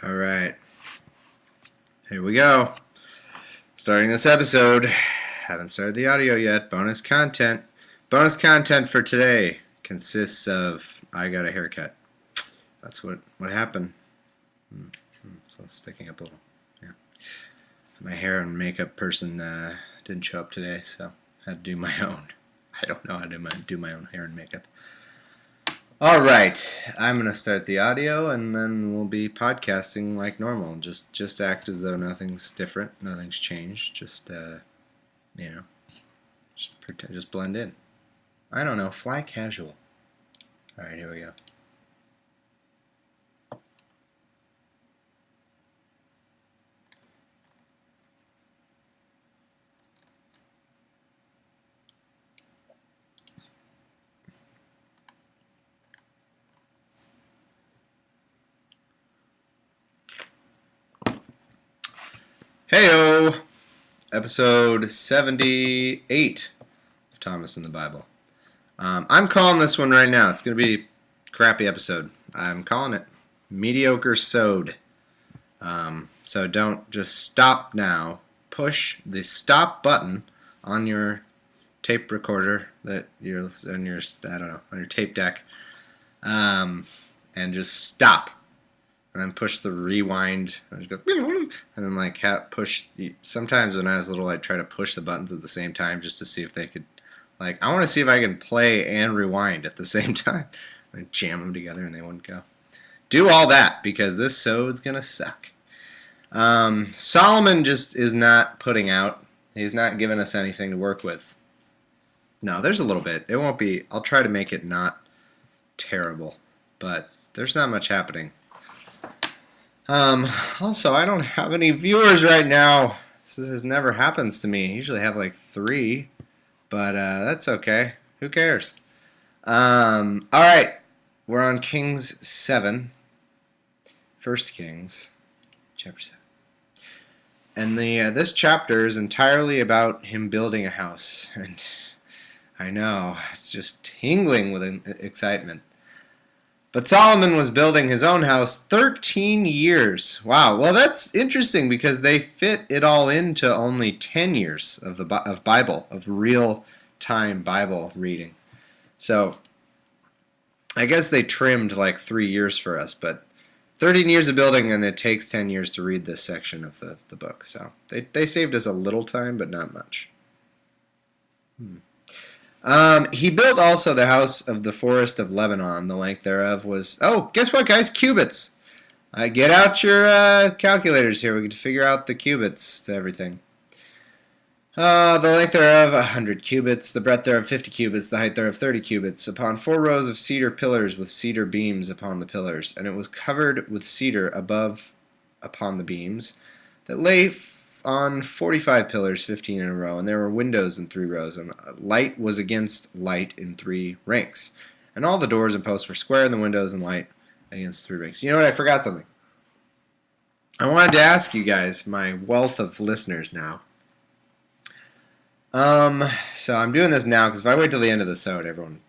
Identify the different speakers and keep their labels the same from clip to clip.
Speaker 1: All right. Here we go. Starting this episode. Haven't started the audio yet. Bonus content. Bonus content for today consists of I got a haircut. That's what happened. So it's sticking up a little. Yeah. My hair and makeup person didn't show up today, so I had to do my own. I don't know how to do my own hair and makeup. All right, I'm gonna start the audio, and then we'll be podcasting like normal. Just act as though nothing's different, nothing's changed. Just just blend in. I don't know, fly casual. All right, here we go. Heyo! Episode 78 of Thomas in the Bible. I'm calling this one right now. It's going to be a crappy episode. I'm calling it Mediocre Sewed. So don't just stop now. Push the stop button on your tape recorder that you're on your on your tape deck, and just stop. And then push the rewind, and just go, and then push. Sometimes when I was little, I'd try to push the buttons at the same time just to see if they could, I want to see if I can play and rewind at the same time. I jam them together and they wouldn't go. Do all that because this sewed's gonna suck. Solomon just is not putting out. He's not giving us anything to work with. No, there's a little bit. It won't be. I'll try to make it not terrible, but there's not much happening. Also, I don't have any viewers right now. This never happens to me. I usually have like 3, but that's okay. Who cares? All right, we're on Kings 7. 1 Kings, chapter 7. And this chapter is entirely about him building a house. And I know, it's just tingling with excitement. But Solomon was building his own house 13 years. Wow. Well, that's interesting because they fit it all into only 10 years of Bible, of real-time Bible reading. So I guess they trimmed like 3 years for us, but 13 years of building, and it takes 10 years to read this section of the book. So they saved us a little time, but not much. He built also the house of the forest of Lebanon. The length thereof was... Oh, guess what, guys? Cubits. Get out your calculators here. We get to figure out the cubits to everything. The length thereof 100 cubits, the breadth thereof 50 cubits, the height thereof 30 cubits, upon 4 rows of cedar pillars with cedar beams upon the pillars. And it was covered with cedar above upon the beams that lay on 45 pillars, 15 in a row, and there were windows in 3 rows, and light was against light in 3 ranks. And all the doors and posts were square, and the windows and light against 3 ranks. You know what? I forgot something. I wanted to ask you guys, my wealth of listeners now. So I'm doing this now because if I wait till the end of the episode,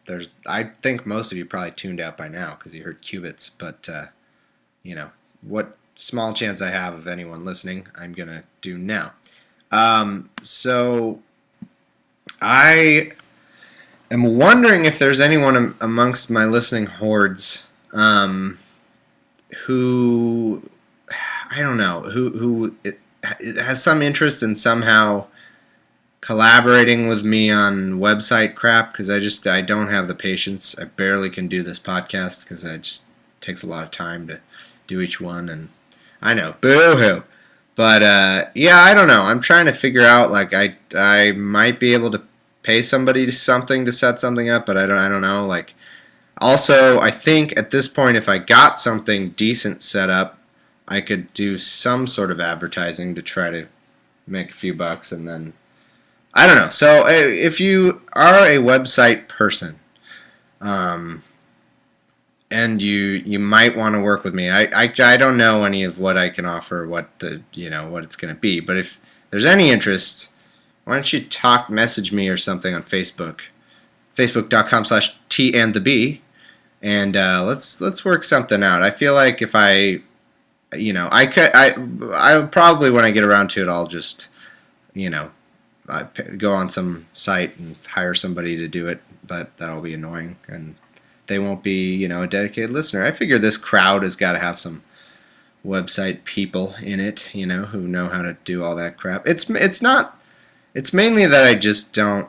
Speaker 1: I think most of you probably tuned out by now because you heard cubits, but what small chance I have of anyone listening, I'm going to do now. So I am wondering if there's anyone amongst my listening hordes who, I don't know, who has some interest in somehow collaborating with me on website crap, because I don't have the patience. I barely can do this podcast because it takes a lot of time to do each one, and I know, boo-hoo. But, I don't know. I'm trying to figure out, I might be able to pay somebody something to set something up, but I don't know. Also, I think at this point, if I got something decent set up, I could do some sort of advertising to try to make a few bucks, and then, I don't know. So, if you are a website person, and you might want to work with me. I don't know any of what I can offer, what it's going to be. But if there's any interest, why don't you message me or something on Facebook, facebook.com/tandtheb, and let's work something out. I feel like if I I probably when I get around to it, I'll just, you know, go on some site and hire somebody to do it, but that'll be annoying and they won't be, a dedicated listener. I figure this crowd has got to have some website people in it, who know how to do all that crap. It's not. It's mainly that I just don't.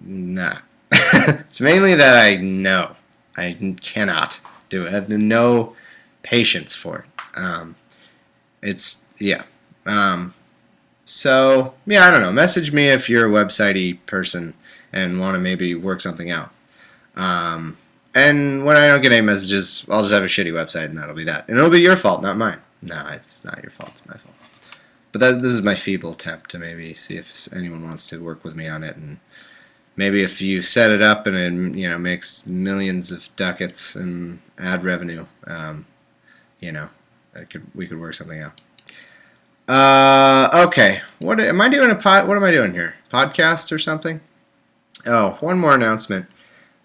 Speaker 1: Nah. It's mainly that I know I cannot do it. I have no patience for it. It's yeah. So yeah, I don't know. Message me if you're a website-y person and want to maybe work something out. And when I don't get any messages, I'll just have a shitty website, and that'll be that. And it'll be your fault, not mine. No, it's not your fault. It's my fault. But this is my feeble attempt to maybe see if anyone wants to work with me on it, and maybe if you set it up and it makes millions of ducats in ad revenue, we could work something out. Okay. What am I doing? What am I doing here? Podcast or something? Oh, one more announcement.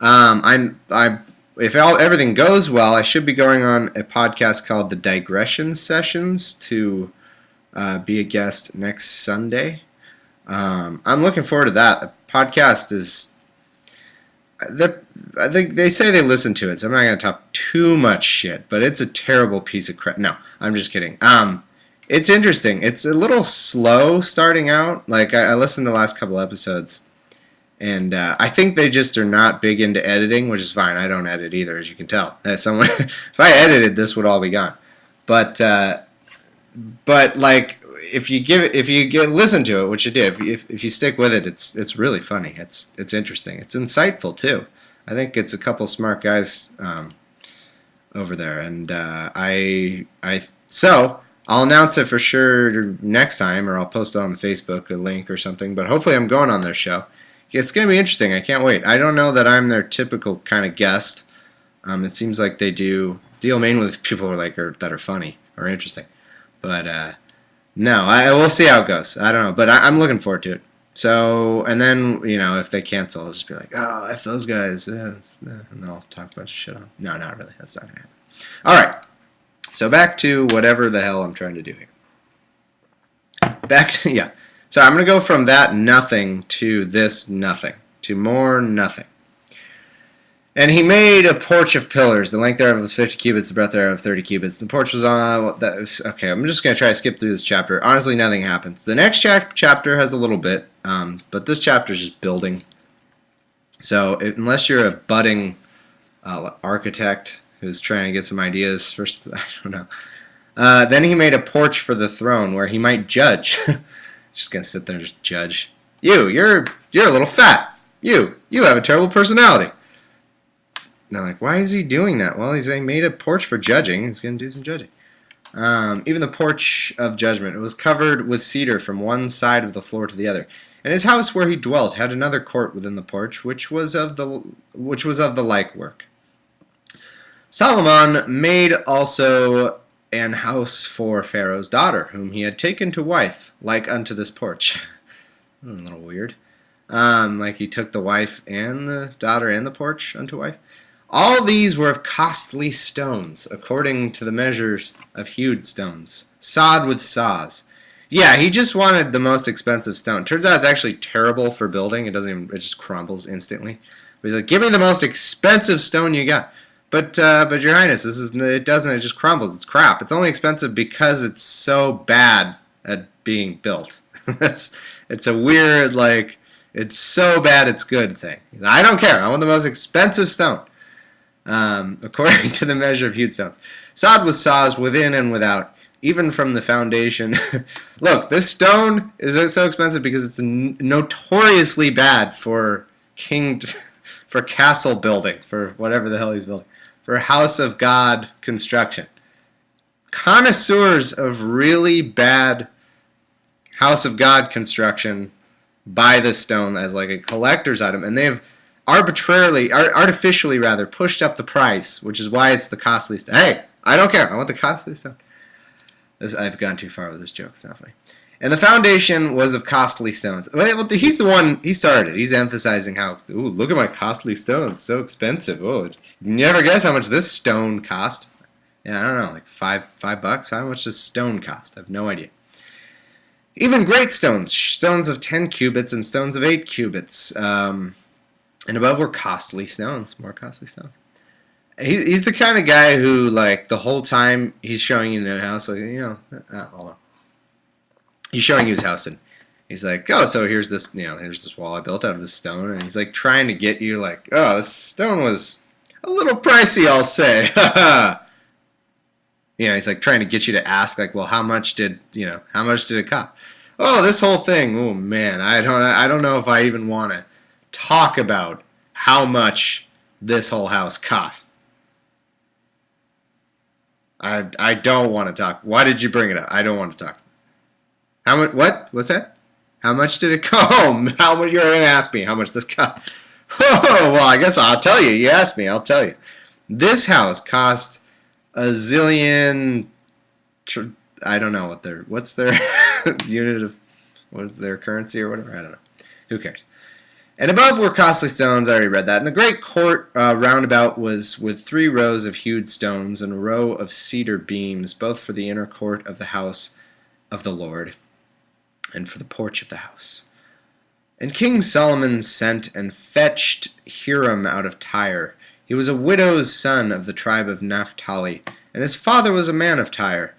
Speaker 1: If everything goes well, I should be going on a podcast called The Digression Sessions to be a guest next Sunday. I'm looking forward to that. The podcast is. I think they say they listen to it, so I'm not going to talk too much shit. But it's a terrible piece of crap. No, I'm just kidding. It's interesting. It's a little slow starting out. Like I listened to the last couple episodes. And I think they just are not big into editing, which is fine. I don't edit either, as you can tell. If I edited, this would all be gone. But like if you listen to it, which you did, if you stick with it, it's really funny. It's interesting. It's insightful too. I think it's a couple smart guys over there, and so I'll announce it for sure next time, or I'll post it on the Facebook, a link or something. But hopefully, I'm going on their show. It's going to be interesting. I can't wait. I don't know that I'm their typical kind of guest. It seems like they deal mainly with people who are that are funny or interesting. But no, we'll see how it goes. I don't know, but I'm looking forward to it. So, and then if they cancel, I'll just be like, oh, F those guys, and then I'll talk a bunch of shit on them. No, not really. That's not going to happen. All right. So back to whatever the hell I'm trying to do here. Yeah. So I'm going to go from that nothing to this nothing, to more nothing. And he made a porch of pillars. The length thereof was 50 cubits, the breadth thereof 30 cubits. The porch was on... Okay, I'm just going to try to skip through this chapter. Honestly, nothing happens. The next chapter has a little bit, but this chapter is just building. So unless you're a budding architect who's trying to get some ideas, first, I don't know. Then he made a porch for the throne where he might judge... Just gonna sit there and just judge. You're a little fat. You have a terrible personality. Now, like, why is he doing that? Well, he made a porch for judging. He's gonna do some judging. Even the porch of judgment, it was covered with cedar from one side of the floor to the other. And his house where he dwelt had another court within the porch, which was of the like work. Solomon made also an house for Pharaoh's daughter, whom he had taken to wife, like unto this porch. A little weird. Like he took the wife and the daughter and the porch unto wife. All these were of costly stones, according to the measures of hewed stones, sawed with saws. Yeah, he just wanted the most expensive stone. Turns out it's actually terrible for building. It just crumbles instantly. But he's like, give me the most expensive stone you got. But Your Highness, it doesn't. It just crumbles. It's crap. It's only expensive because it's so bad at being built. It's a weird, it's so bad it's good thing. I don't care. I want the most expensive stone, according to the measure of hewed stones, sawed with saws within and without, even from the foundation. Look, this stone is so expensive because it's notoriously bad for castle building, for whatever the hell he's building. For house of God construction. Connoisseurs of really bad house of God construction buy this stone as like a collector's item, and they've artificially pushed up the price, which is why it's the costly stone. Hey, I don't care. I want the costly stone. I've gone too far with this joke. It's not funny. And the foundation was of costly stones. Well, he's the one, he started. He's emphasizing how, ooh, look at my costly stones, so expensive. Oh, you never guess how much this stone cost. Yeah, I don't know, like $5. How much does stone cost? I have no idea. Even great stones, stones of 10 cubits and stones of 8 cubits, and above were costly stones, more costly stones. He's the kind of guy who, like, the whole time he's showing you the house, like, hold on. He's showing you his house, and he's like, oh, so here's this wall I built out of this stone, and he's like trying to get you, like, oh, this stone was a little pricey, I'll say. He's like trying to get you to ask, like, well, how much did it cost? Oh, this whole thing. Oh man, I don't know if I even want to talk about how much this whole house cost. I don't want to talk. Why did you bring it up? I don't want to talk. How much? What? What's that? How much did it cost? How much? You're gonna ask me how much this cost? Oh, well, I guess I'll tell you. You asked me. I'll tell you. This house cost a zillion. I don't know what's their unit of what's their currency or whatever. I don't know. Who cares? And above were costly stones. I already read that. And the great court roundabout was with 3 rows of hewed stones and a row of cedar beams, both for the inner court of the house of the Lord and for the porch of the house. And King Solomon sent and fetched Hiram out of Tyre. He was a widow's son of the tribe of Naphtali, and his father was a man of Tyre,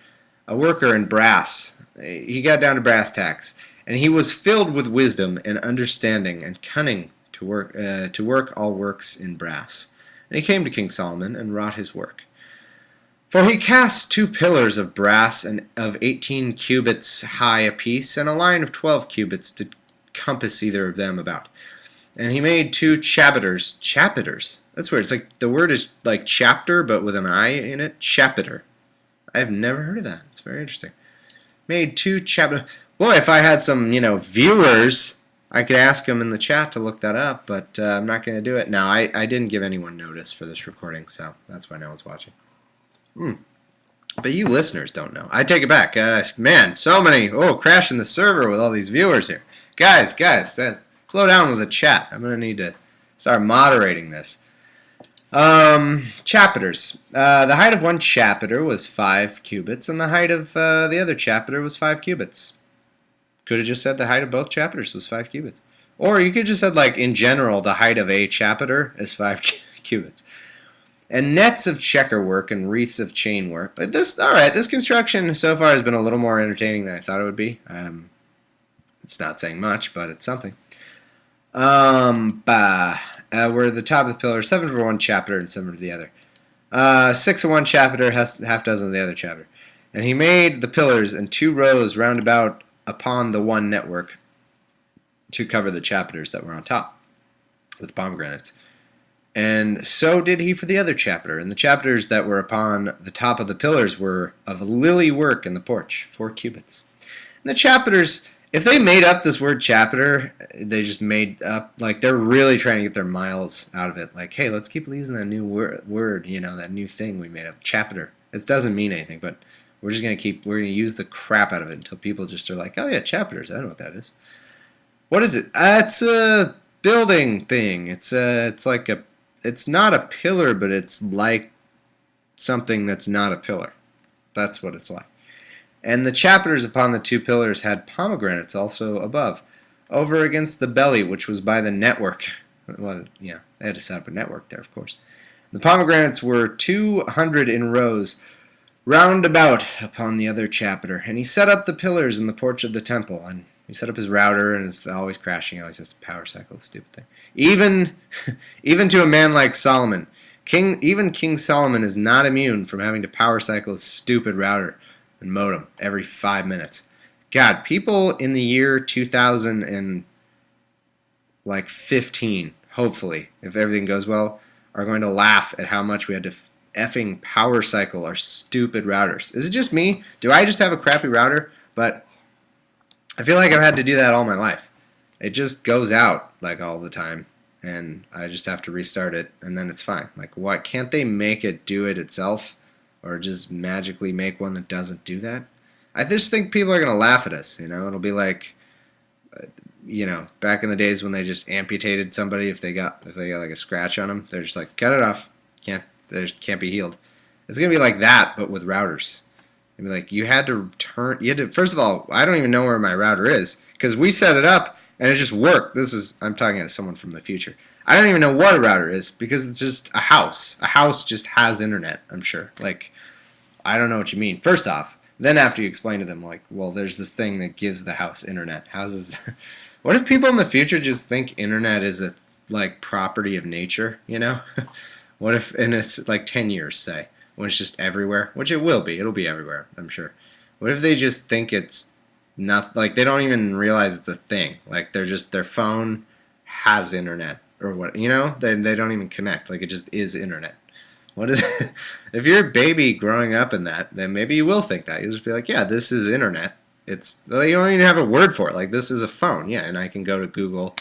Speaker 1: a worker in brass. He got down to brass tacks, and he was filled with wisdom and understanding and cunning to work all works in brass. And he came to King Solomon and wrought his work. For he cast 2 pillars of brass and of 18 cubits high apiece, and a line of 12 cubits to compass either of them about. And he made 2 chapiters. Chapiters. That's weird. It's like the word is like chapter, but with an I in it. Chapiter. I've never heard of that. It's very interesting. Made 2 chapiters. Boy, if I had some, viewers, I could ask them in the chat to look that up, but I'm not going to do it. No, I didn't give anyone notice for this recording, so that's why no one's watching. But you listeners don't know. I take it back. Man, so many. Oh, crashing the server with all these viewers here. Guys, slow down with the chat. I'm going to need to start moderating this. Chapiters. The height of one chapiter was 5 cubits, and the height of the other chapiter was 5 cubits. Could have just said the height of both chapiters was 5 cubits. Or you could just said, like, in general, the height of a chapiter is 5 cubits. And nets of checker work and wreaths of chain work. But this construction so far has been a little more entertaining than I thought it would be. It's not saying much, but it's something. Where the top of the pillar, 7 for one chapter and 7 for the other. 6 of one chapter, half dozen of the other chapter. And he made the pillars in 2 rows round about upon the one network to cover the chapters that were on top with pomegranates. And so did he for the other chapter. And the chapters that were upon the top of the pillars were of lily work in the porch, 4 cubits. And the chapters, if they made up this word chapter, they just made up, like, they're really trying to get their miles out of it. Like, hey, let's keep using that new word, that new thing we made up, chapter. It doesn't mean anything, but we're going to use the crap out of it until people just are like, oh yeah, chapters, I don't know what that is. What is it? It's a building thing. It's not a pillar, but it's like something that's not a pillar. That's what it's like. And the chapters upon the 2 pillars had pomegranates also above, over against the belly, which was by the network. Well, yeah, they had to set up a network there, of course. The pomegranates were 200 in rows, round about upon the other chapter. And he set up the pillars in the porch of the temple, and he set up his router, and it's always crashing. Always has to power cycle, the stupid thing. Even to a man like Solomon, King Solomon is not immune from having to power cycle his stupid router and modem every 5 minutes. God, people in the year 2015, hopefully, if everything goes well, are going to laugh at how much we had to effing power cycle our stupid routers. Is it just me? Do I just have a crappy router? But I feel like I've had to do that all my life. It just goes out like all the time, and I just have to restart it, and then it's fine. Like, what? Can't they make it do it itself, or just magically make one that doesn't do that? I just think people are gonna laugh at us. It'll be like, back in the days when they just amputated somebody if they got like a scratch on them, they're just like, cut it off. Can't be healed. It's gonna be like that, but with routers. It'd be like you had to first of all, I don't even know where my router is because we set it up and it just worked. I'm talking as someone from the future. I don't even know what a router is because it's just a house. A house just has internet, I'm sure. Like, I don't know what you mean. First off, then after you explain to them, like, well, there's this thing that gives the house internet. Houses. What if people in the future just think internet is a like property of nature? You know, what if in it's like 10 years, say, when it's just everywhere, which it will be. It'll be everywhere, I'm sure. What if they just think it's not like they don't even realize it's a thing? Like they're just their phone has internet or what? You know, they don't even connect. Like it just is internet. What is it? If you're a baby growing up in that, then maybe you will think that. You'll just be like, yeah, this is internet. It's you don't even have a word for it. Like this is a phone, yeah, and I can go to Google.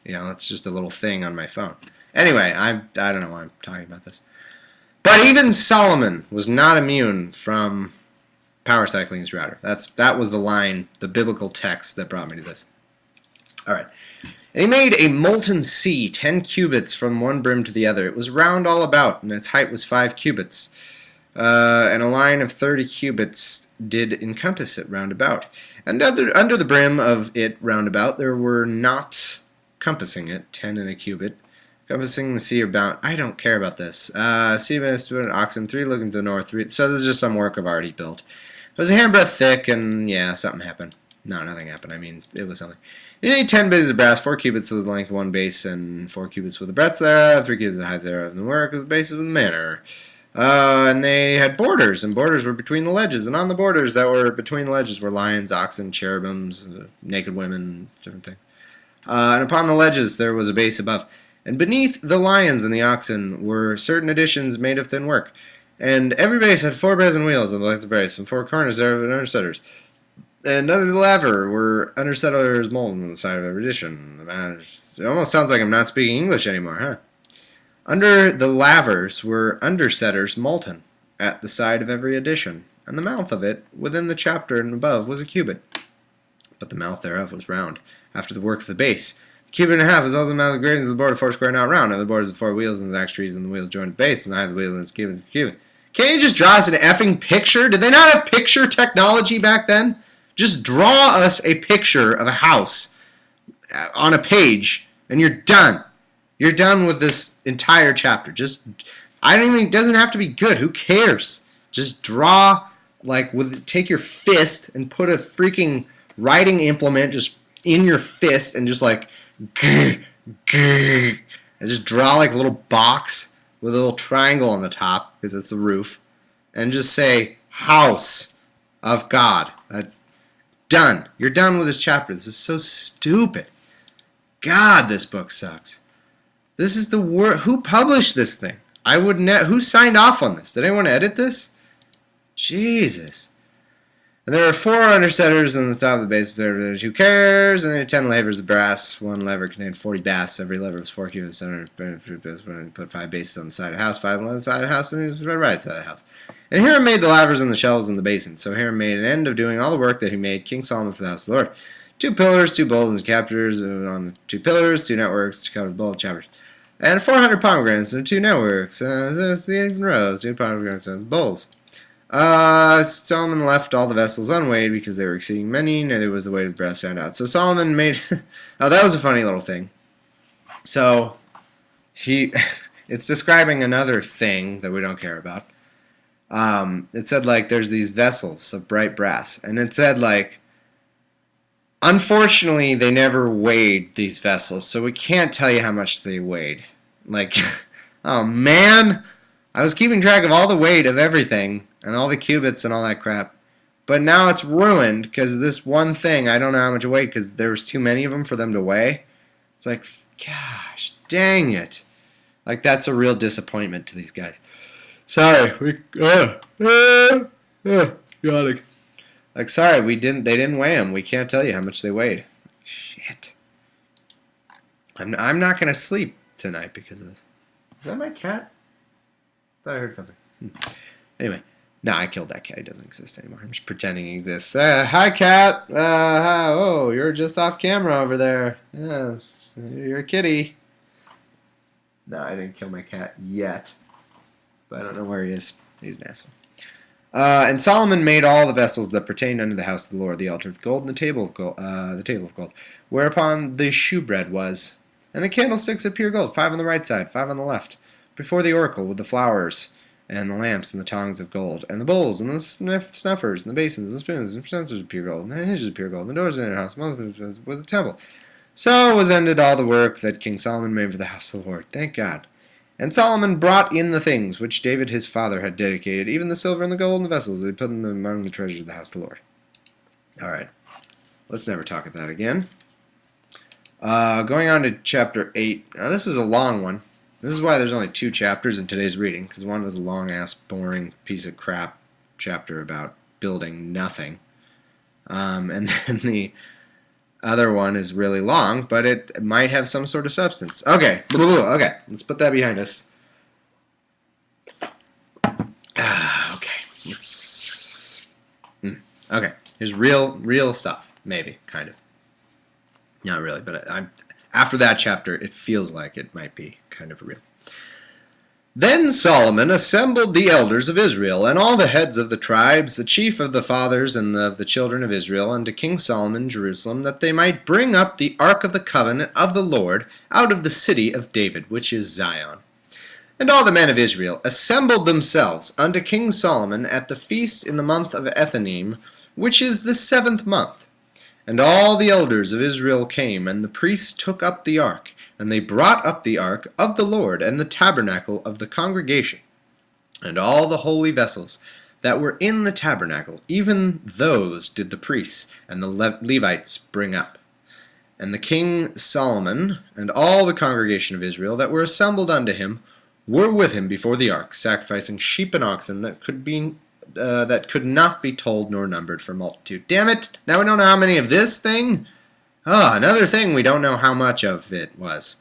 Speaker 1: You know, it's just a little thing on my phone. Anyway, I don't know why I'm talking about this. But even Solomon was not immune from power cycling's router. That was the line, the biblical text that brought me to this. All right. And he made a molten sea 10 cubits from one brim to the other. It was round all about, and its height was 5 cubits. And a line of 30 cubits did encompass it round about. And under the brim of it round about there were knops compassing it, 10 in a cubit, compassing the sea about. I don't care about this. Sea mist, an oxen, 3 looking to the north, 3. So this is just some work I've already built. It was a handbreadth thick, and yeah, something happened. No, nothing happened. I mean, it was something. You need 10 bases of brass, 4 cubits with the length of one base, and 4 cubits with the breadth thereof, 3 cubits with the height thereof, and the work of the bases with the manner. And they had borders, and borders were between the ledges, and on the borders that were between the ledges were lions, oxen, cherubims, naked women, different things. And upon the ledges there was a base above. And beneath the lions and the oxen were certain additions made of thin work. And every base had 4 brazen wheels of length of brace, and 4 corners thereof and undersetters. And under the laver were undersettlers molten on the side of every addition. It almost sounds like I'm not speaking English anymore, huh? Under the lavers were undersetters molten at the side of every addition, and the mouth of it, within the chapter and above, was a cubit. But the mouth thereof was round, after the work of the base. A cubit and a half is all the mouth of the gratings of the board of 4 square, not round. And the board is the 4 wheels and the axe trees and the wheels joined at the base, and the height of the wheel and its cubit and cubit. Can't you just draw us an effing picture? Did they not have picture technology back then? Just draw us a picture of a house on a page, and you're done. You're done with this entire chapter. It doesn't have to be good. Who cares? Just draw, take your fist and put a freaking writing implement just in your fist and just like, and just draw like a little box with a little triangle on the top because it's the roof, and just say house of God. That's done. You're done with this chapter. This is so stupid. God, this book sucks. This is the word. Who published this thing? Who signed off on this? Did anyone edit this? Jesus. And there are 4 undersetters on the top of the base. There's 2 cares, and there are 10 levers of brass. One lever contained 40 baths. Every lever was 4 cubits. Put 5 bases on the side of the house, 5 on the other side of the house, and the right side of the house. And Hiram made the lavers and the shelves and the basins. So Hiram made an end of doing all the work that he made King Solomon for the house of the Lord. 2 pillars, 2 bowls and captures on the 2 pillars, 2 networks to cover the bowl chapters. And 400 pomegranates and 2 networks, 3 rows, 2 pomegranates and bowls. Solomon left all the vessels unweighed because they were exceeding many, neither was the weight of the brass found out. So Solomon made... oh, that was a funny little thing. So, it's describing another thing that we don't care about. It said, there's these vessels of bright brass. And it said, unfortunately, they never weighed these vessels, so we can't tell you how much they weighed. Oh, man! I was keeping track of all the weight of everything, and all the cubits and all that crap. But now it's ruined, because this one thing, I don't know how much it weighed, because there was too many of them for them to weigh. It's gosh, dang it. That's a real disappointment to these guys. Sorry. Yawning. Sorry, they didn't weigh them. We can't tell you how much they weighed. Shit. I'm not going to sleep tonight because of this. Is that my cat? I thought I heard something. Anyway, no, I killed that cat. He doesn't exist anymore. I'm just pretending he exists. Hi, cat. Oh, you're just off camera over there. Yeah, you're a kitty. No, I didn't kill my cat yet. but I don't know where he is. He's an asshole. And Solomon made all the vessels that pertained unto the house of the Lord, the altar of gold, and the table of gold, whereupon the shewbread was, and the candlesticks of pure gold, 5 on the right side, 5 on the left, before the oracle with the flowers, and the lamps and the tongs of gold, and the bowls and the snuffers, and the basins and the spoons and censers of pure gold, and the hinges of pure gold, and the doors of the inner house, with the temple. So was ended all the work that King Solomon made for the house of the Lord. Thank God. And Solomon brought in the things which David his father had dedicated, even the silver and the gold and the vessels, and he put them among the treasures of the house of the Lord. All right. Let's never talk of that again. Going on to chapter 8. Now, this is a long one. This is why there's only 2 chapters in today's reading, because one was a long-ass, boring piece of crap chapter about building nothing. And then the other one is really long, but it might have some sort of substance. Okay, okay, let's put that behind us. Okay, okay, here's real stuff, maybe, kind of. Not really, but after that chapter, it feels like it might be kind of real. Then Solomon assembled the elders of Israel, and all the heads of the tribes, the chief of the fathers and of the children of Israel, unto King Solomon in Jerusalem, that they might bring up the ark of the covenant of the Lord out of the city of David, which is Zion. And all the men of Israel assembled themselves unto King Solomon at the feast in the month of Ethanim, which is the 7th month. And all the elders of Israel came, and the priests took up the ark, and they brought up the ark of the Lord and the tabernacle of the congregation, and all the holy vessels that were in the tabernacle, even those did the priests and the Levites bring up. And the king Solomon and all the congregation of Israel that were assembled unto him were with him before the ark, sacrificing sheep and oxen that could not be told nor numbered for multitude. Damn it! Now we don't know how many of this thing. Another thing we don't know how much of it was.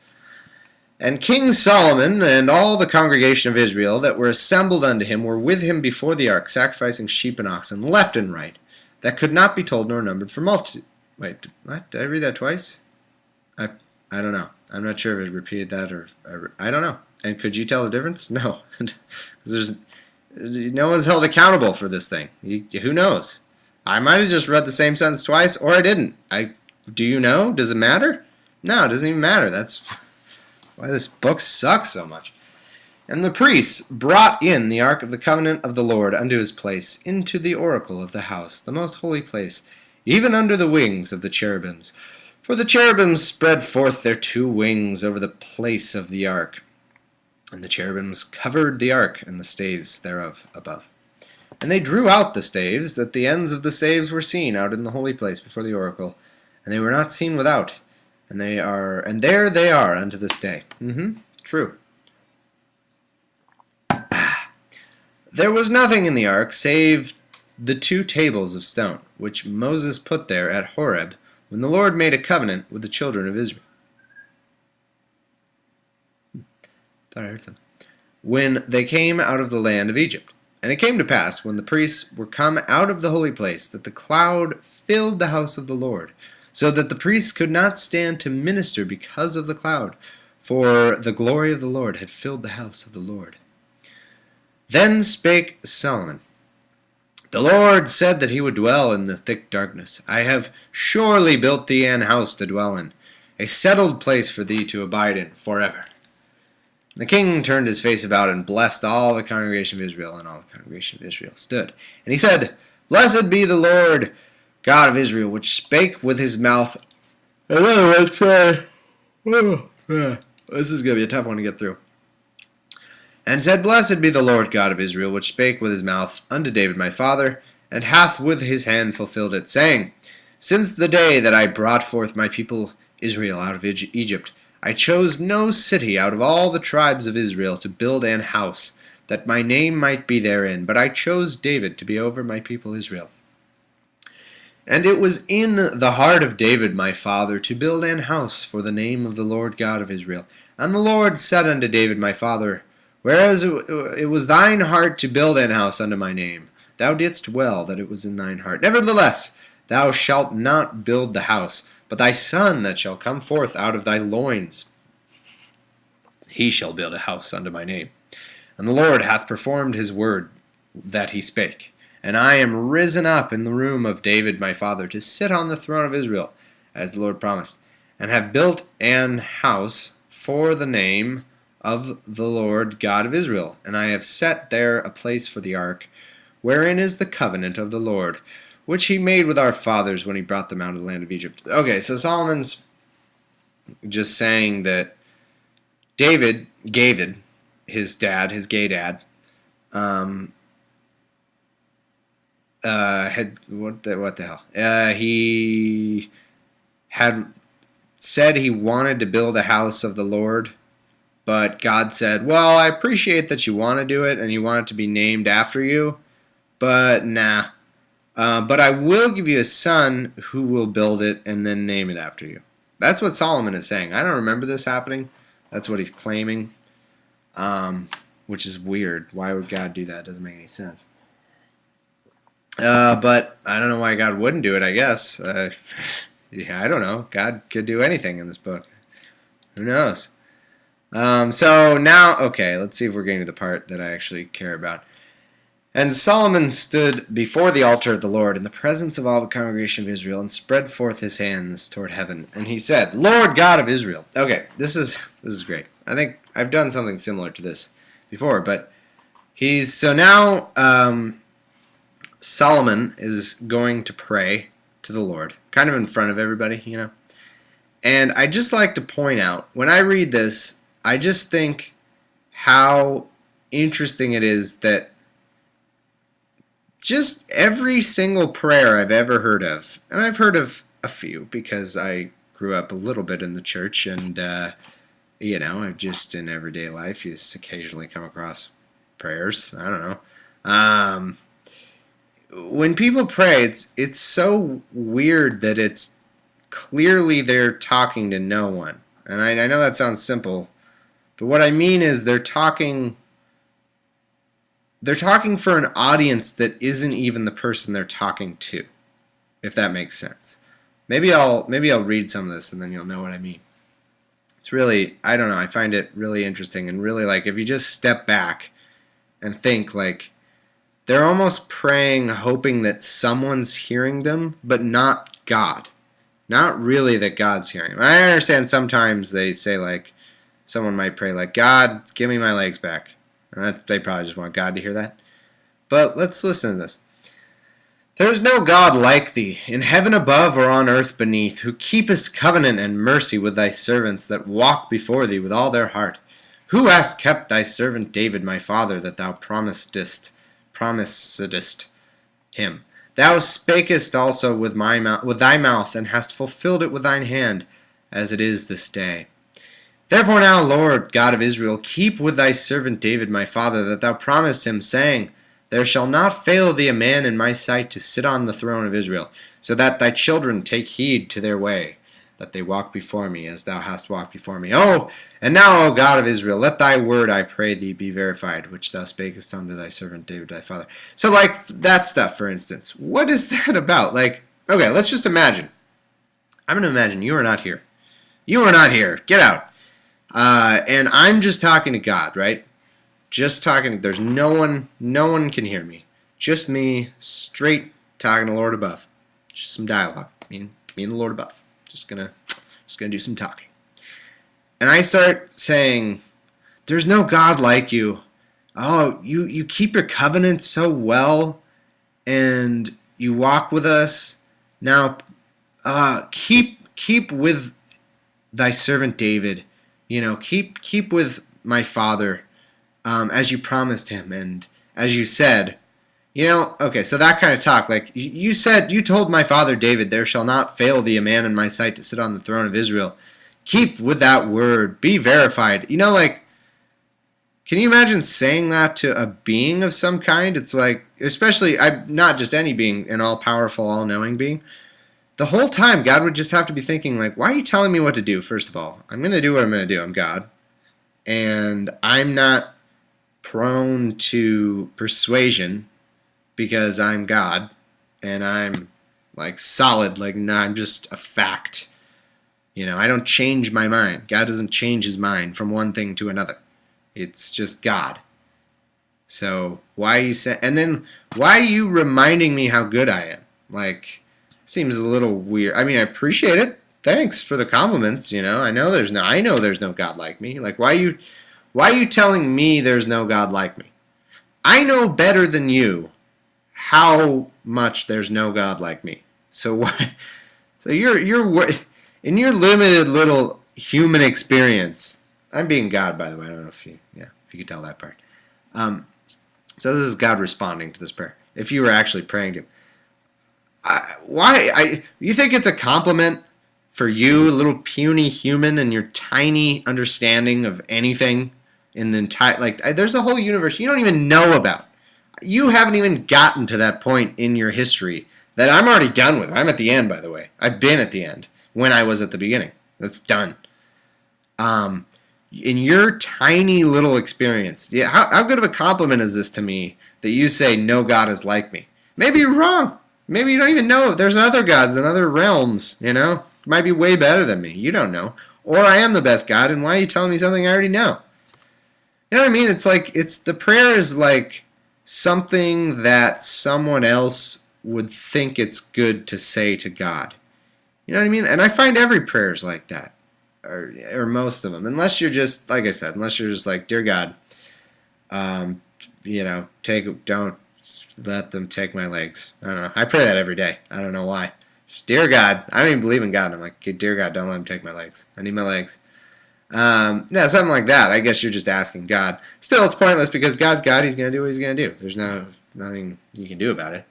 Speaker 1: And King Solomon and all the congregation of Israel that were assembled unto him were with him before the ark, sacrificing sheep and oxen left and right, that could not be told nor numbered for multitude. Wait, what? Did I read that twice? I don't know. I'm not sure if I repeated that or I don't know. And could you tell the difference? No. No one's held accountable for this thing. Who knows? I might have just read the same sentence twice, or I didn't. Do you know? Does it matter? No, it doesn't even matter. That's why this book sucks so much. And the priests brought in the ark of the covenant of the Lord unto his place, into the oracle of the house, the most holy place, even under the wings of the cherubims. For the cherubims spread forth their 2 wings over the place of the ark. And the cherubims covered the ark and the staves thereof above. And they drew out the staves, that the ends of the staves were seen out in the holy place before the oracle, and they were not seen without. And there they are unto this day. True. There was nothing in the ark save the 2 tables of stone, which Moses put there at Horeb, when the Lord made a covenant with the children of Israel. Thought I heard something. When they came out of the land of Egypt. And it came to pass, when the priests were come out of the holy place, that the cloud filled the house of the Lord, so that the priests could not stand to minister because of the cloud, for the glory of the Lord had filled the house of the Lord. Then spake Solomon, The Lord said that he would dwell in the thick darkness. I have surely built thee an house to dwell in, a settled place for thee to abide in forever. The king turned his face about and blessed all the congregation of Israel, and all the congregation of Israel stood. And he said, Blessed be the Lord God of Israel, which spake with his mouth. And then let's say, this is going to be a tough one to get through. And said, Blessed be the Lord God of Israel, which spake with his mouth unto David my father, and hath with his hand fulfilled it, saying, Since the day that I brought forth my people Israel out of Egypt, I chose no city out of all the tribes of Israel to build an house, that my name might be therein, but I chose David to be over my people Israel. And it was in the heart of David my father to build an house for the name of the Lord God of Israel. And the Lord said unto David my father, Whereas it was thine heart to build an house unto my name, thou didst well that it was in thine heart. Nevertheless, thou shalt not build the house, but thy son that shall come forth out of thy loins, he shall build a house unto my name. And the Lord hath performed his word that he spake. And I am risen up in the room of David my father to sit on the throne of Israel, as the Lord promised, and have built an house for the name of the Lord God of Israel. And I have set there a place for the ark, wherein is the covenant of the Lord, which he made with our fathers when he brought them out of the land of Egypt. Okay, so Solomon's just saying that David, his dad, his gay dad, had what the hell? He had said he wanted to build a house of the Lord, but God said, "Well, I appreciate that you want to do it and you want it to be named after you, but nah. But I will give you a son who will build it and then name it after you." That's what Solomon is saying. I don't remember this happening. That's what he's claiming, which is weird. Why would God do that? It doesn't make any sense. But I don't know why God wouldn't do it, I guess. Yeah, I don't know. God could do anything in this book. Who knows? So now, okay, let's see if we're getting to the part that I actually care about. And Solomon stood before the altar of the Lord in the presence of all the congregation of Israel and spread forth his hands toward heaven. And he said, "Lord God of Israel." Okay, this is great. I think I've done something similar to this before, but now Solomon is going to pray to the Lord, kind of in front of everybody, you know. And I just like to point out, when I read this, I just think how interesting it is that just every single prayer I've ever heard of, and I've heard of a few because I grew up a little bit in the church, and you know, I've just in everyday life you just occasionally come across prayers. I don't know. When people pray, it's so weird that it's clearly they're talking to no one. And I know that sounds simple, but what I mean is they're talking for an audience that isn't even the person they're talking to, if that makes sense. Maybe I'll read some of this and then you'll know what I mean. It's really, I don't know, I find it really interesting, and really, like, if you just step back and think, like, they're almost praying hoping that someone's hearing them, but not God. Not really that God's hearing them. I understand sometimes they say, like, someone might pray like, "God, give me my legs back." And they probably just want God to hear that. But let's listen to this. "There is no God like thee, in heaven above or on earth beneath, who keepest covenant and mercy with thy servants that walk before thee with all their heart. Who hast kept thy servant David my father, that thou promisedst him. Thou spakest also with thy mouth, and hast fulfilled it with thine hand, as it is this day. Therefore now, Lord God of Israel, keep with thy servant David my father, that thou promised him, saying, There shall not fail thee a man in my sight to sit on the throne of Israel, so that thy children take heed to their way, that they walk before me, as thou hast walked before me. Oh, and now, O God of Israel, let thy word, I pray thee, be verified, which thou spakest unto thy servant David thy father." So, like, that stuff, for instance, what is that about? Like, okay, let's just imagine. I'm going to imagine you are not here. You are not here. Get out. And I'm just talking to God, right? Just talking. There's no one can hear me. Just me, straight talking to the Lord above. Just some dialogue. Me and the Lord above. Just gonna do some talking. And I start saying, "There's no God like you. Oh, you keep your covenant so well, and you walk with us. Now, keep with thy servant David. You know, keep with my father, as you promised him, and as you said." You know, okay, so that kind of talk, like, you told my father David, "There shall not fail thee a man in my sight to sit on the throne of Israel." Keep with that word. Be verified. You know, like, can you imagine saying that to a being of some kind? It's like, especially, not just any being, an all-powerful, all-knowing being. The whole time, God would just have to be thinking, like, why are you telling me what to do, first of all? I'm going to do what I'm going to do. I'm God. And I'm not prone to persuasion because I'm God. And I'm, like, solid. Like, no, I'm just a fact. You know, I don't change my mind. God doesn't change his mind from one thing to another. It's just God. So why are you and then why are you reminding me how good I am? Like, seems a little weird. I mean, I appreciate it. Thanks for the compliments. I know there's no God like me. Like, why are you telling me there's no God like me? I know better than you how much there's no God like me. So why? So you're in your limited little human experience. I'm being God, by the way. I don't know if you could tell that part. So this is God responding to this prayer. If you were actually praying to him, you think it's a compliment for you, a little puny human, and your tiny understanding of anything in the entire there's a whole universe you don't even know about. You haven't even gotten to that point in your history that I'm already done with. I'm at the end, by the way. I've been at the end when I was at the beginning. That's done. In your tiny little experience, how good of a compliment is this to me that you say no God is like me? Maybe you're wrong. Maybe you don't even know. There's other gods in other realms, Might be way better than me. You don't know. Or I am the best God, and why are you telling me something I already know? You know what I mean? It's the prayer is like something that someone else would think it's good to say to God. You know what I mean? And I find every prayer is like that, or most of them. Unless you're just, like I said, unless you're just like, dear God, don't let them take my legs. I don't know. I pray that every day. I don't know why. Just, dear God, I don't even believe in God. I'm like, dear God, don't let them take my legs. I need my legs. Something like that. I guess you're just asking God. Still, it's pointless because God's God. He's going to do what he's going to do. There's nothing you can do about it.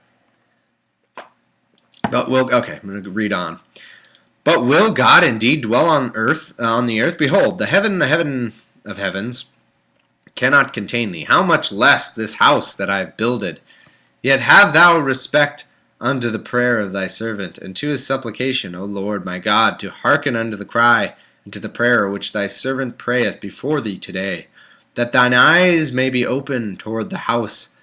Speaker 1: But okay, I'm going to read on. But will God indeed dwell on the earth? Behold, the heaven of heavens cannot contain thee. How much less this house that I have builded? Yet have thou respect unto the prayer of thy servant, and to his supplication, O Lord my God, to hearken unto the cry and to the prayer which thy servant prayeth before thee today, that thine eyes may be open toward the house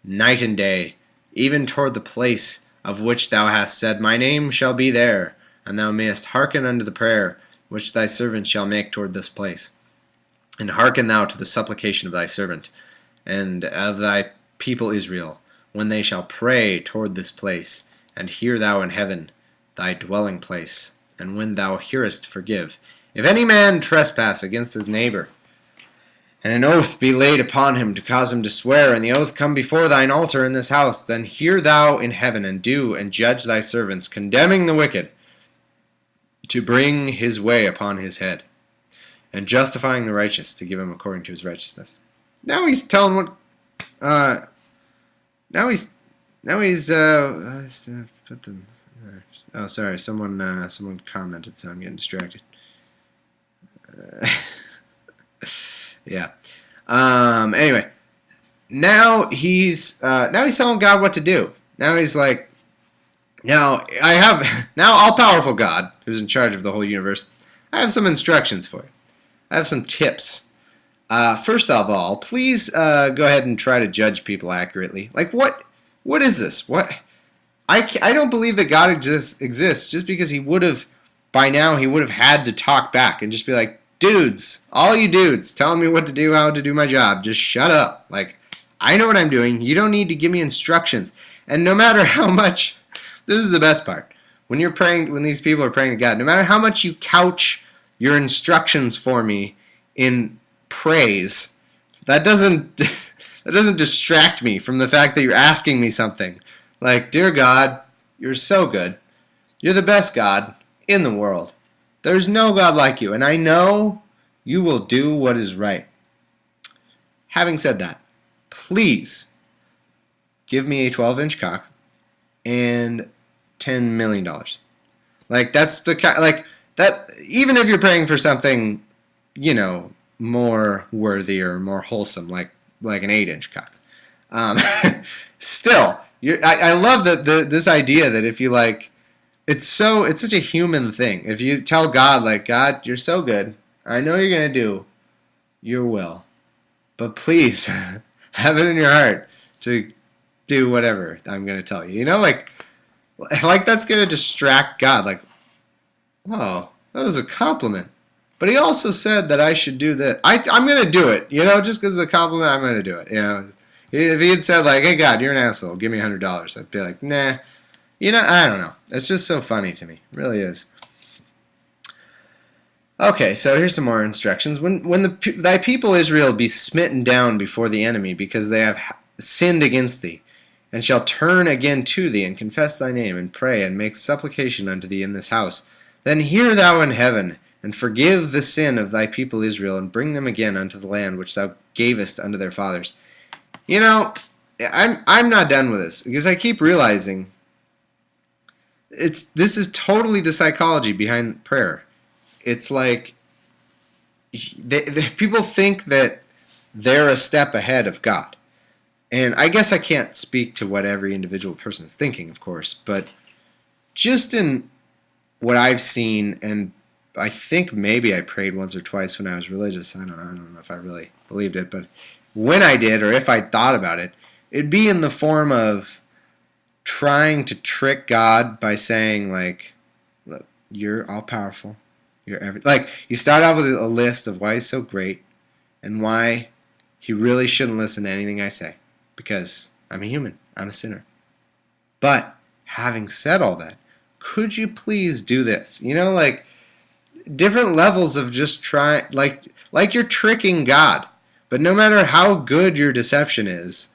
Speaker 1: night and day, even toward the place of which thou hast said, my name shall be there, and thou mayest hearken unto the prayer which thy servant shall make toward this place. And hearken thou to the supplication of thy servant, and of thy people Israel, when they shall pray toward this place, and hear thou in heaven, thy dwelling place, and when thou hearest, forgive. If any man trespass against his neighbor, and an oath be laid upon him to cause him to swear, and the oath come before thine altar in this house, then hear thou in heaven, and do and judge thy servants, condemning the wicked, to bring his way upon his head, and justifying the righteous, to give him according to his righteousness. Now he's telling what. Now he's put them. Oh, sorry. Someone commented, so I'm getting distracted. Yeah. Anyway, now he's telling God what to do. Now he's like, now all powerful God, who's in charge of the whole universe, I have some instructions for you. I have some tips. First of all, please go ahead and try to judge people accurately. Like, what is this? What? I don't believe that God exists just because by now he would have had to talk back and just be like, dudes, all you dudes, telling me what to do, how to do my job, just shut up. Like, I know what I'm doing. You don't need to give me instructions. And no matter how much, this is the best part. When these people are praying to God, no matter how much you couch your instructions for me in praise, that doesn't distract me from the fact that you're asking me something. Like, dear God, you're so good. You're the best God in the world. There's no God like you, and I know you will do what is right. Having said that, please give me a 12-inch cock and $10 million. Like, that's the kind, like, that, even if you're praying for something, more worthy or more wholesome, like an 8-inch cock. Still, I love this idea that if you it's such a human thing. If you tell God, like, God, you're so good. I know you're going to do your will. But please, have it in your heart to do whatever I'm going to tell you. Like that's going to distract God. Like, oh, that was a compliment. But he also said that I should do that. I'm going to do it. Just because of the compliment, I'm going to do it. If he had said like, "Hey God, you're an asshole. Give me $100," I'd be like, "Nah." I don't know. It's just so funny to me. It really is. Okay, so here's some more instructions. When thy people Israel be smitten down before the enemy, because they have sinned against thee, and shall turn again to thee, and confess thy name, and pray, and make supplication unto thee in this house, then hear thou in heaven, and forgive the sin of thy people Israel, and bring them again unto the land which thou gavest unto their fathers. I'm not done with this, because I keep realizing this is totally the psychology behind prayer. It's like people think that they're a step ahead of God. And I guess I can't speak to what every individual person is thinking, of course, but just in what I've seen, and I think maybe I prayed once or twice when I was religious. I don't know if I really believed it, but when I did, or if I thought about it, it'd be in the form of trying to trick God by saying, like, look, you're all powerful. You're like, you start out with a list of why he's so great and why he really shouldn't listen to anything I say, because I'm a human. I'm a sinner. But having said all that, could you please do this? Like different levels of just trying, like you're tricking God. But no matter how good your deception is,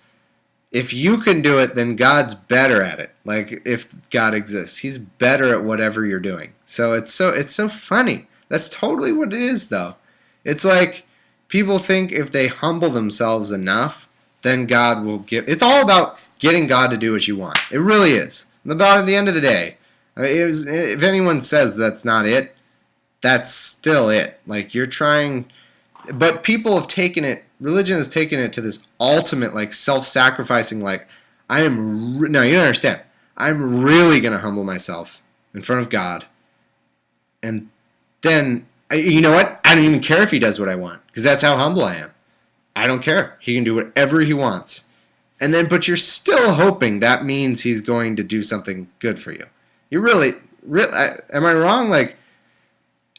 Speaker 1: if you can do it, then God's better at it. Like, if God exists, he's better at whatever you're doing. So it's so funny. That's totally what it is, though. It's like people think if they humble themselves enough, then God will give. It's all about getting God to do what you want. It really is. At the end of the day, if anyone says that's not it, that's still it. Like, you're trying. But people have taken it, religion has taken it to this ultimate, like, self-sacrificing, like, no, you don't understand. I'm really going to humble myself in front of God. And then, you know what? I don't even care if he does what I want, because that's how humble I am. I don't care. He can do whatever he wants. And then, but you're still hoping that means he's going to do something good for you. You really am I wrong? Like,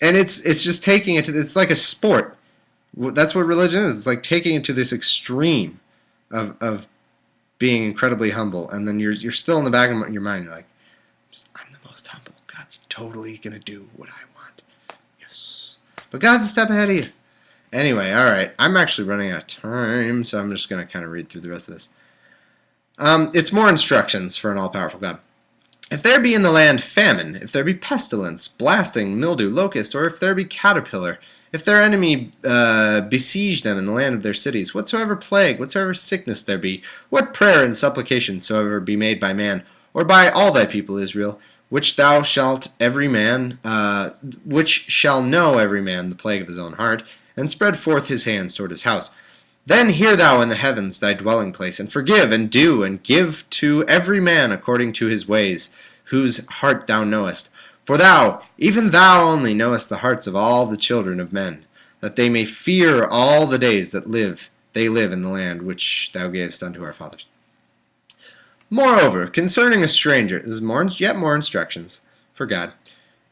Speaker 1: and it's just taking it to, it's like a sport. That's what religion is. It's like taking it to this extreme of being incredibly humble, and then you're still in the back of your mind. You're like, I'm the most humble. God's totally gonna do what I want. Yes, but God's a step ahead of you. Anyway, all right. I'm actually running out of time, so I'm just gonna kind of read through the rest of this. It's more instructions for an all-powerful God. If there be in the land famine, if there be pestilence, blasting, mildew, locust, or if there be caterpillar, if their enemy besiege them in the land of their cities, whatsoever plague, whatsoever sickness there be, what prayer and supplication soever be made by man, or by all thy people Israel, which thou shalt every man, which shall know every man the plague of his own heart, and spread forth his hands toward his house. Then hear thou in the heavens thy dwelling place, and forgive, and do, and give to every man according to his ways, whose heart thou knowest. For thou, even thou only, knowest the hearts of all the children of men, that they may fear all the days that they live in the land which thou gavest unto our fathers. Moreover, concerning a stranger, this is yet more instructions for God,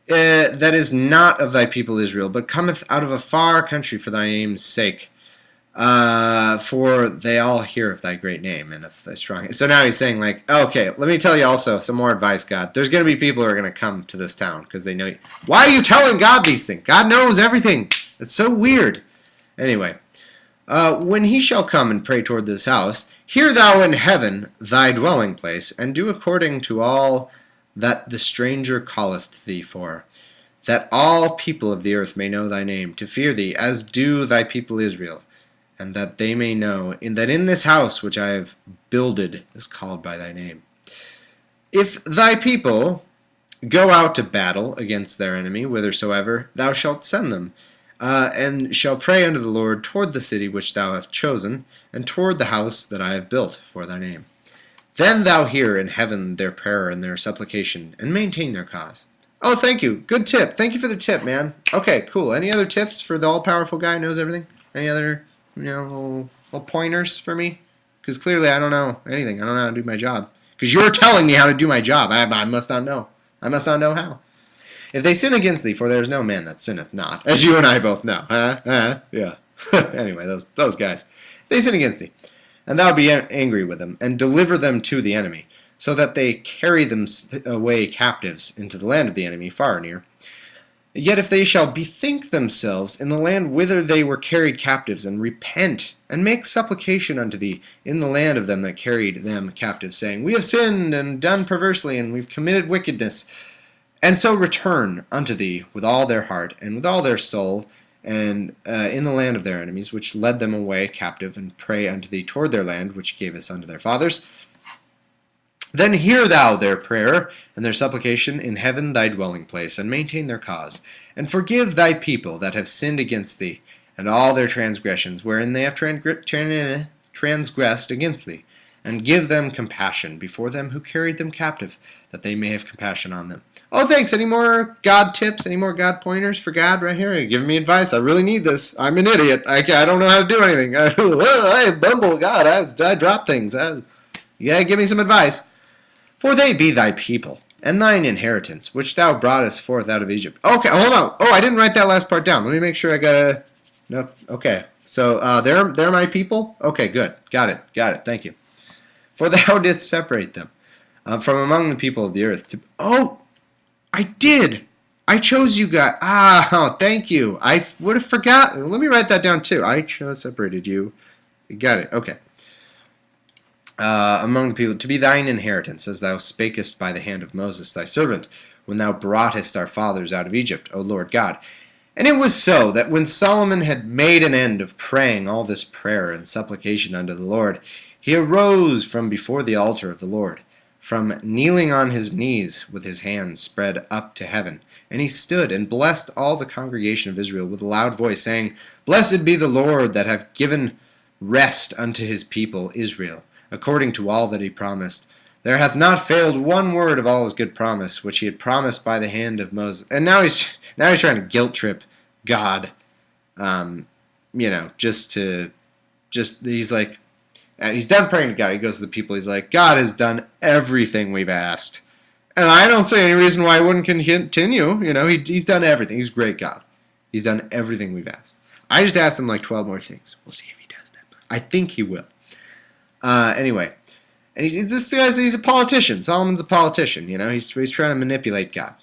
Speaker 1: that is not of thy people Israel, but cometh out of a far country for thy name's sake, for they all hear of thy great name and of thy strong. So now he's saying, like, okay, let me tell you also some more advice, God. There's going to be people who are going to come to this town because they know you. Why are you telling God these things? God knows everything. It's so weird. Anyway, when he shall come and pray toward this house, hear thou in heaven thy dwelling place, and do according to all that the stranger calleth thee for, that all people of the earth may know thy name, to fear thee, as do thy people Israel, and that they may know that in this house which I have builded is called by thy name. If thy people go out to battle against their enemy, whithersoever, thou shalt send them, and shall pray unto the Lord toward the city which thou hast chosen, and toward the house that I have built for thy name. Then thou hear in heaven their prayer and their supplication, and maintain their cause. Oh, thank you. Good tip. Thank you for the tip, man. Okay, cool. Any other tips for the all-powerful guy who knows everything? Any other, little pointers for me? Because clearly I don't know anything. I don't know how to do my job. Because you're telling me how to do my job. I must not know. I must not know how. If they sin against thee, for there is no man that sinneth not, as you and I both know. Yeah. Anyway, those guys. If they sin against thee, and thou be angry with them, and deliver them to the enemy, so that they carry them away captives into the land of the enemy, far or near. Yet if they shall bethink themselves in the land whither they were carried captives, and repent, and make supplication unto thee in the land of them that carried them captive, saying, We have sinned and done perversely, and we've committed wickedness, and so return unto thee with all their heart and with all their soul, and in the land of their enemies, which led them away captive, and pray unto thee toward their land, which gavest unto their fathers, then hear thou their prayer and their supplication in heaven thy dwelling place, and maintain their cause, and forgive thy people that have sinned against thee, and all their transgressions wherein they have transgressed against thee, and give them compassion before them who carried them captive, that they may have compassion on them. Oh, thanks. Any more God tips? Any more God pointers for God right here? You're giving me advice. I really need this. I'm an idiot. I don't know how to do anything. I bumble God. I drop things. You gotta give me some advice. For they be thy people, and thine inheritance, which thou broughtest forth out of Egypt. Okay, hold on. Oh, I didn't write that last part down. Let me make sure I got a... No, okay. So, they're my people? Okay, good. Got it. Thank you. For thou didst separate them from among the people of the earth. Oh, I did. I chose you guys. Thank you. I would have forgotten. Let me write that down too. I separated you. Got it. Okay. Among the people, to be thine inheritance, as thou spakest by the hand of Moses thy servant, when thou broughtest our fathers out of Egypt, O Lord God. And it was so, that when Solomon had made an end of praying all this prayer and supplication unto the Lord, he arose from before the altar of the Lord, from kneeling on his knees with his hands spread up to heaven. And he stood and blessed all the congregation of Israel with a loud voice, saying, Blessed be the Lord that hath given rest unto his people Israel, according to all that he promised. There hath not failed one word of all his good promise, which he had promised by the hand of Moses. And now he's trying to guilt trip God, he's like, he's done praying to God. He goes to the people. He's like, God has done everything we've asked, and I don't see any reason why I wouldn't continue. He's done everything. He's great God. He's done everything we've asked. I just asked him like 12 more things. We'll see if he does them. I think he will. Anyway, and he's a politician. Solomon's a politician. He's trying to manipulate God.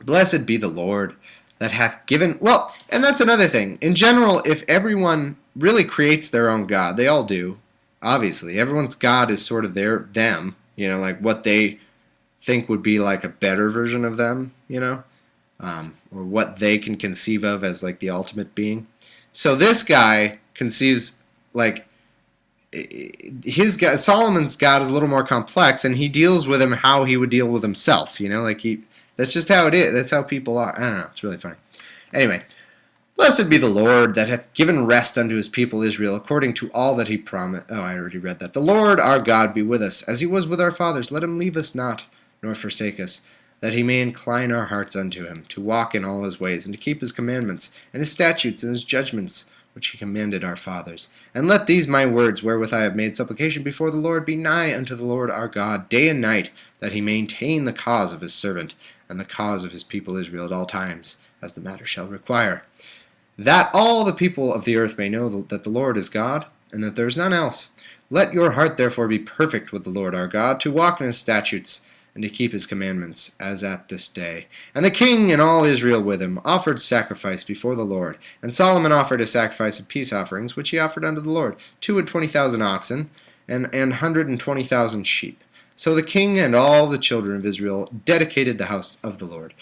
Speaker 1: Blessed be the Lord that hath given... Well, and that's another thing. In general, if everyone really creates their own God, they all do, obviously. Everyone's God is sort of them, like what they think would be like a better version of them, or what they can conceive of as like the ultimate being. So this guy conceives like... his God, Solomon's God is a little more complex, and he deals with him how he would deal with himself. That's just how it is. That's how people are. I don't know. It's really funny. Anyway, blessed be the Lord that hath given rest unto his people Israel, according to all that he promised. Oh, I already read that. The Lord our God be with us, as he was with our fathers. Let him leave us not, nor forsake us, that he may incline our hearts unto him, to walk in all his ways, and to keep his commandments, and his statutes, and his judgments, which he commanded our fathers. And let these my words, wherewith I have made supplication before the Lord, be nigh unto the Lord our God, day and night, that he maintain the cause of his servant, and the cause of his people Israel at all times, as the matter shall require. That all the people of the earth may know that the Lord is God, and that there is none else. Let your heart therefore be perfect with the Lord our God, to walk in his statutes, and to keep his commandments, as at this day. And the king and all Israel with him offered sacrifice before the Lord. And Solomon offered a sacrifice of peace offerings, which he offered unto the Lord, 220,000 oxen, and 120,000 sheep. So the king and all the children of Israel dedicated the house of the Lord.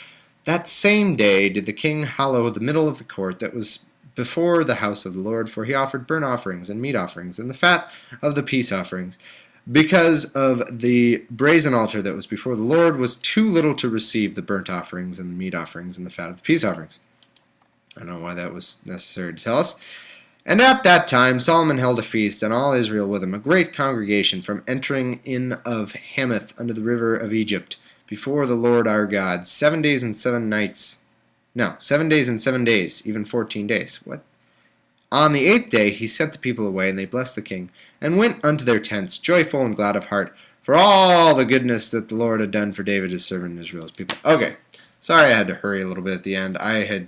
Speaker 1: That same day did the king hallow the middle of the court that was before the house of the Lord, for he offered burnt offerings and meat offerings, and the fat of the peace offerings, because of the brazen altar that was before the Lord was too little to receive the burnt offerings and the meat offerings and the fat of the peace offerings. I don't know why that was necessary to tell us. And at that time Solomon held a feast, and all Israel with him, a great congregation, from entering in of Hamath unto the river of Egypt, before the Lord our God, 7 days and 7 nights. No, 7 days and 7 days, even 14 days. What? On the 8th day he sent the people away, and they blessed the king, and went unto their tents, joyful and glad of heart, for all the goodness that the Lord had done for David his servant and Israel's people. Okay, sorry I had to hurry a little bit at the end. I had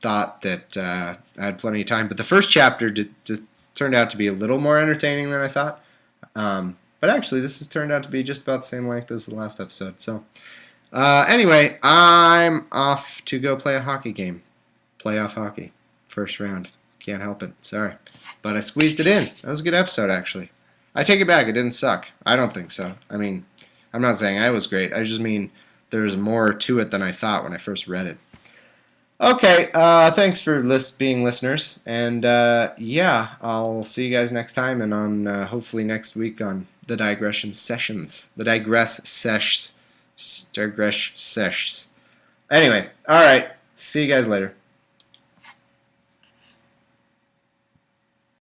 Speaker 1: thought that I had plenty of time, but the first chapter just turned out to be a little more entertaining than I thought. But actually, this has turned out to be just about the same length as the last episode. So, anyway, I'm off to go play a hockey game. Playoff hockey. First round. Can't help it. Sorry. But I squeezed it in. That was a good episode, actually. I take it back. It didn't suck. I don't think so. I mean, I'm not saying I was great. I just mean there's more to it than I thought when I first read it. Okay, thanks for being listeners. And yeah, I'll see you guys next time and on hopefully next week on the digression sessions. The digress sessions. Anyway, all right. See you guys later.